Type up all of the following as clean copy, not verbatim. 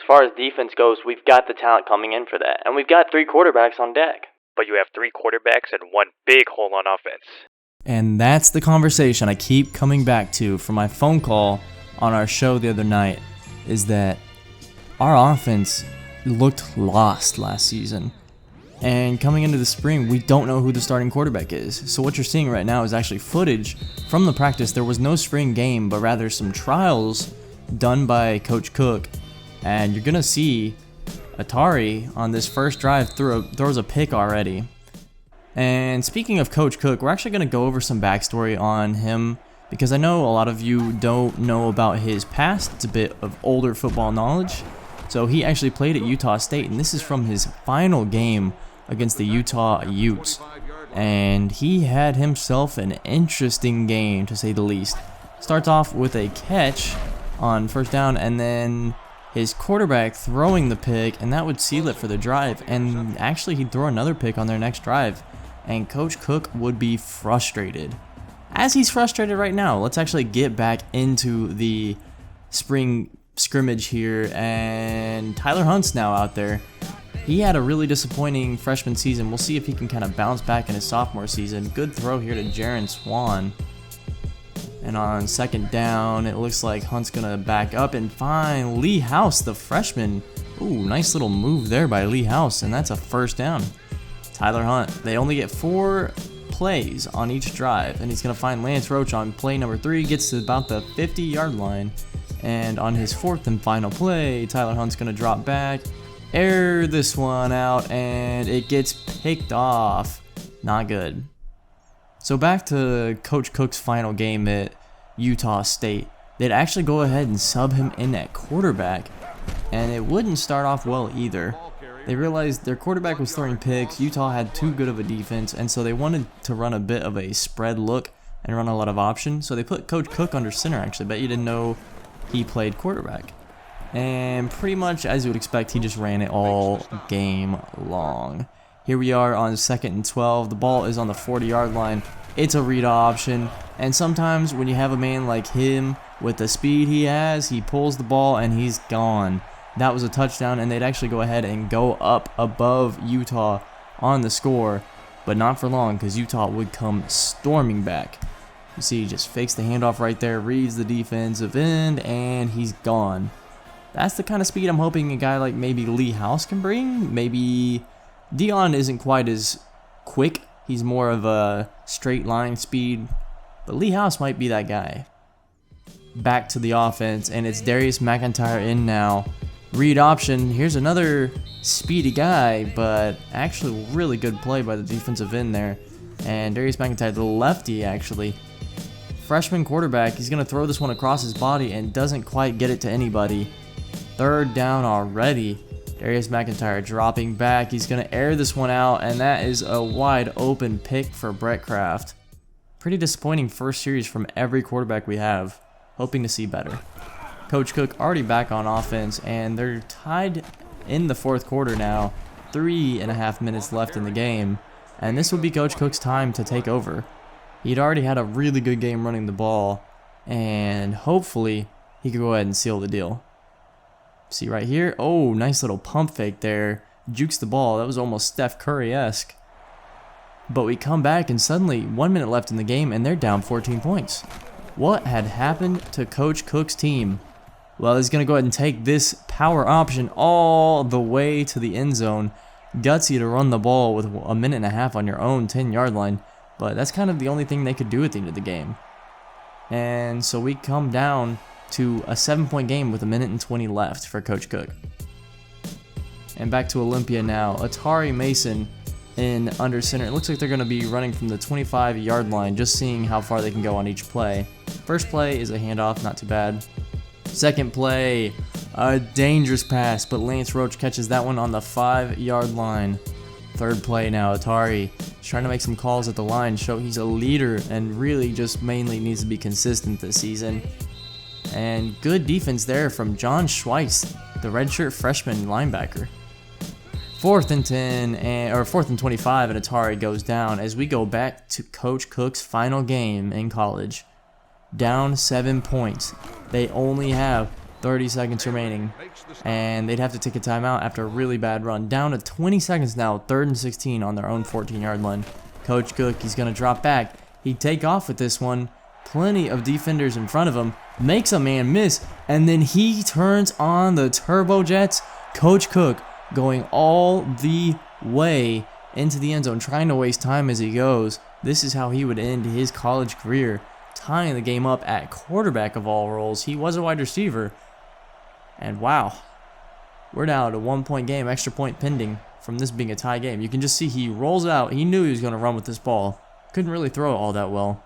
far as defense goes, we've got the talent coming in for that, and we've got 3 quarterbacks on deck. But you have 3 quarterbacks and 1 big hole on offense. And that's the conversation I keep coming back to from my phone call on our show the other night, is that our offense looked lost last season. And coming into the spring, we don't know who the starting quarterback is. So what you're seeing right now is actually footage from the practice. There was no spring game, but rather some trials done by Coach Cook. And you're going to see Atari on this first drive throws a pick already. And speaking of Coach Cook, we're actually going to go over some backstory on him, because I know a lot of you don't know about his past. It's a bit of older football knowledge. So he actually played at Utah State, and this is from his final game against the Utah Utes. And he had himself an interesting game, to say the least. Starts off with a catch on first down, and then his quarterback throwing the pick, and that would seal it for the drive. And actually, he'd throw another pick on their next drive, and Coach Cook would be frustrated. As he's frustrated right now, let's actually get back into the spring scrimmage here, and Tyler Hunt's now out there. He had a really disappointing freshman season. We'll see if he can kind of bounce back in his sophomore season. Good throw here to Jaron Swan. And on second down, it looks like Hunt's going to back up and find Lee House, the freshman. Ooh, nice little move there by Lee House, and that's a first down. Tyler Hunt, they only get 4 plays on each drive, and he's going to find Lance Roach on play number 3, gets to about the 50-yard line. And on his 4th and final play, Tyler Hunt's going to drop back, air this one out, and it gets picked off. Not good. So back to Coach Cook's final game at Utah State. They'd actually go ahead and sub him in at quarterback, and it wouldn't start off well either. They realized their quarterback was throwing picks. Utah had too good of a defense, and so they wanted to run a bit of a spread look and run a lot of options. So they put Coach Cook under center, actually. Bet you didn't know he played quarterback. And pretty much as you would expect, he just ran it all game long. Here we are on 2nd and 12. The ball is on the 40-yard line. It's a read option. And sometimes when you have a man like him with the speed he has, he pulls the ball and he's gone. That was a touchdown, and they'd actually go ahead and go up above Utah on the score, but not for long, because Utah would come storming back. You see, he just fakes the handoff right there, reads the defensive end, and he's gone. That's the kind of speed I'm hoping a guy like maybe Lee House can bring. Maybe Dion isn't quite as quick. He's more of a straight line speed, but Lee House might be that guy. Back to the offense, and it's Darius McIntyre in now. Read option. Here's another speedy guy, but actually really good play by the defensive end there. And Darius McIntyre, the lefty, actually. Freshman quarterback, he's going to throw this one across his body and doesn't quite get it to anybody. 3rd down already. Darius McIntyre dropping back. He's going to air this one out, and that is a wide open pick for Brett Kraft. Pretty disappointing first series from every quarterback we have. Hoping to see better. Coach Cook already back on offense, and they're tied in the 4th quarter now. 3.5 minutes left in the game, and this would be Coach Cook's time to take over. He'd already had a really good game running the ball, and hopefully he could go ahead and seal the deal. See right here? Oh, nice little pump fake there. Jukes the ball. That was almost Steph Curry-esque. But we come back, and suddenly 1 minute left in the game, and they're down 14 points. What had happened to Coach Cook's team? Well, he's going to go ahead and take this power option all the way to the end zone. Gutsy to run the ball with 1.5 minutes on your own 10-yard line, but that's kind of the only thing they could do at the end of the game. And so we come down to a 7-point game with 1 minute and 20 left for Coach Cook. And back to Olympia now. Atari Mason in under center. It looks like they're going to be running from the 25-yard line, just seeing how far they can go on each play. First play is a handoff, not too bad. Second play, a dangerous pass, but Lance Roach catches that one on the 5-yard line. Third play now, Atari is trying to make some calls at the line, show he's a leader and really just mainly needs to be consistent this season. And good defense there from John Schweiss, the redshirt freshman linebacker. 4th and 10, or 4th and 25, and Atari goes down as we go back to Coach Cook's final game in college. Down 7 points. They only have 30 seconds remaining, and they'd have to take a timeout after a really bad run. Down to 20 seconds now, 3rd and 16 on their own 14-yard line. Coach Cook, he's going to drop back. He'd take off with this one. Plenty of defenders in front of him. Makes a man miss, and then he turns on the turbojets. Coach Cook going all the way into the end zone, trying to waste time as he goes. This is how he would end his college career, tying the game up at quarterback of all roles. He was a wide receiver. And wow, we're down to a 1-point game, extra point pending from this being a tie game. You can just see he rolls out. He knew he was going to run with this ball. Couldn't really throw it all that well.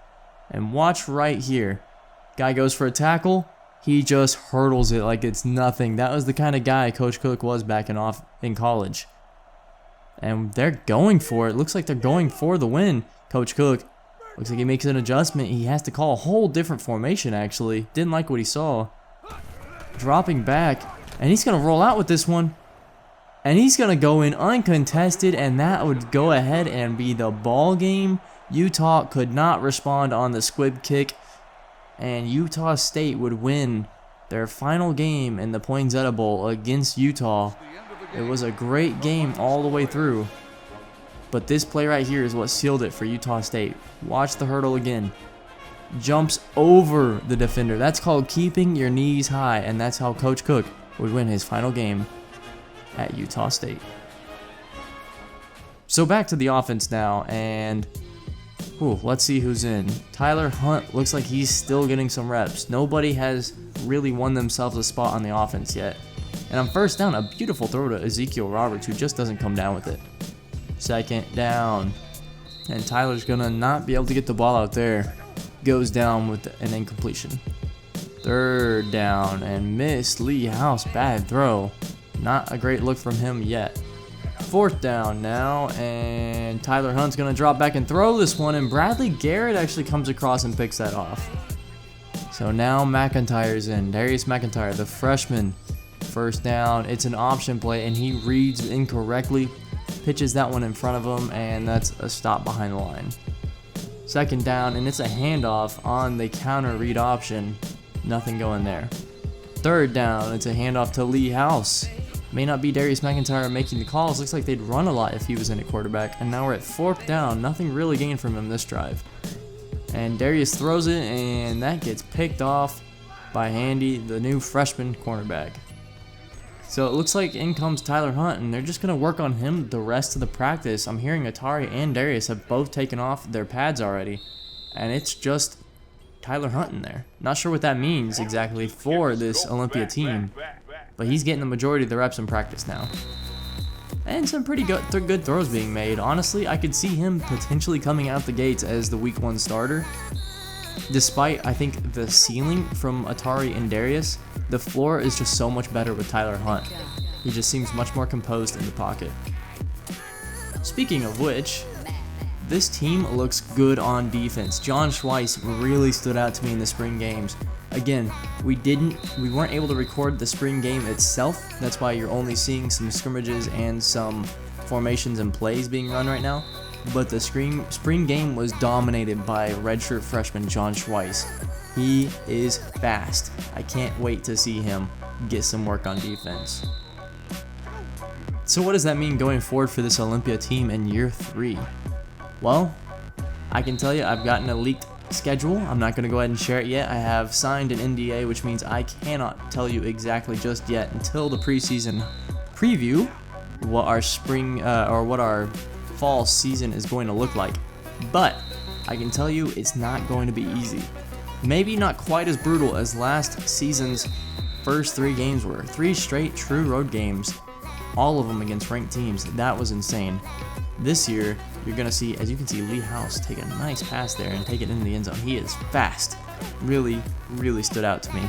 And watch right here. Guy goes for a tackle. He just hurdles it like it's nothing. That was the kind of guy Coach Cook was back in college. And they're going for it. Looks like they're going for the win. Coach Cook, looks like he makes an adjustment. He has to call a whole different formation, actually. Didn't like what he saw. Dropping back. And he's going to roll out with this one. And he's going to go in uncontested. And that would go ahead and be the ball game. Utah could not respond on the squib kick. And Utah State would win their final game in the Poinsettia Bowl against Utah. It was a great game all the way through. But this play right here is what sealed it for Utah State. Watch the hurdle again. Jumps over the defender. That's called keeping your knees high. And that's how Coach Cook would win his final game at Utah State. So back to the offense now. And let's see who's in. Tyler Hunt looks like he's still getting some reps. Nobody has really won themselves a spot on the offense yet. And on first down, a beautiful throw to Ezekiel Roberts, who just doesn't come down with it. Second down. And Tyler's going to not be able to get the ball out there. Goes down with an incompletion. Third down and missed. Lee House, bad throw. Not a great look from him yet. Fourth down now, and Tyler Hunt's going to drop back and throw this one, and Bradley Garrett actually comes across and picks that off. So now McIntyre's in. Darius McIntyre, the freshman. First down, it's an option play, and he reads incorrectly, pitches that one in front of him, and that's a stop behind the line. Second down, and it's a handoff on the counter read option. Nothing going there. Third down, it's a handoff to Lee House. May not be Darius McIntyre making the calls. Looks like they'd run a lot if he was in at quarterback. And now we're at fourth down. Nothing really gained from him this drive. And Darius throws it, and that gets picked off by Handy, the new freshman cornerback. So it looks like in comes Tyler Hunt, and they're just going to work on him the rest of the practice. I'm hearing Atari and Darius have both taken off their pads already. And it's just Tyler Hunt in there. Not sure what that means exactly for this Olympia team. But he's getting the majority of the reps in practice now. And some pretty good throws being made. Honestly, I could see him potentially coming out the gates as the week 1 starter. Despite, I think, the ceiling from Atari and Darius, the floor is just so much better with Tyler Hunt. He just seems much more composed in the pocket. Speaking of which, this team looks good on defense. John Schweiss really stood out to me in the spring games. Again, we weren't able to record the spring game itself. That's why you're only seeing some scrimmages and some formations and plays being run right now. But the spring game was dominated by redshirt freshman John Schweiss. He is fast. I can't wait to see him get some work on defense. So what does that mean going forward for this Olympia team in year 3? Well, I can tell you I've gotten a leaked schedule. I'm not going to go ahead and share it yet. I have signed an NDA, which means I cannot tell you exactly just yet until the preseason preview what our spring or what our fall season is going to look like. But I can tell you it's not going to be easy. Maybe not quite as brutal as last season's first 3 games were. 3 straight true road games, all of them against ranked teams. That was insane. This year, you're going to see, as you can see, Lee House take a nice pass there and take it into the end zone. He is fast. Really, really stood out to me.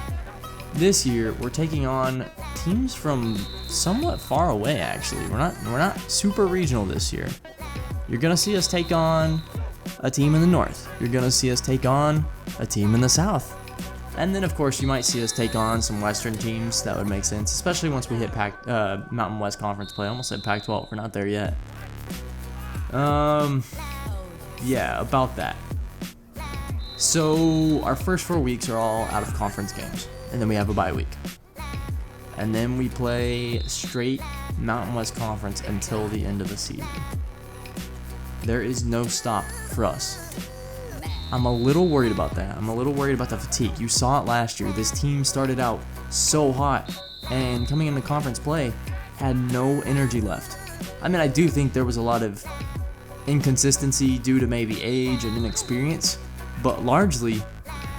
This year, we're taking on teams from somewhat far away, actually. We're not super regional this year. You're going to see us take on a team in the north. You're going to see us take on a team in the south. And then, of course, you might see us take on some Western teams. That would make sense, especially once we hit Mountain West Conference play. I almost said Pac-12. We're not there yet. Yeah, about that. So our first 4 weeks are all out of conference games, and then we have a bye week. And then we play straight Mountain West Conference until the end of the season. There is no stop for us. I'm a little worried about that. I'm a little worried about the fatigue. You saw it last year. This team started out so hot, and coming into conference play, had no energy left. I mean, I do think there was a lot of inconsistency due to maybe age and inexperience, but largely,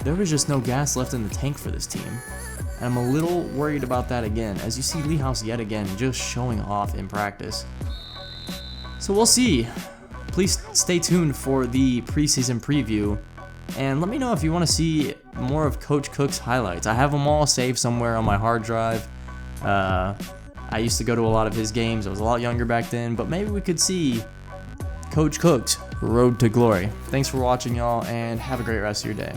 there was just no gas left in the tank for this team. And I'm a little worried about that again, as you see Lee House yet again just showing off in practice. So we'll see. Please stay tuned for the preseason preview, and let me know if you want to see more of Coach Cook's highlights. I have them all saved somewhere on my hard drive. I used to go to a lot of his games. I was a lot younger back then, but maybe we could see Coach Cook's road to glory. Thanks for watching, y'all, and have a great rest of your day.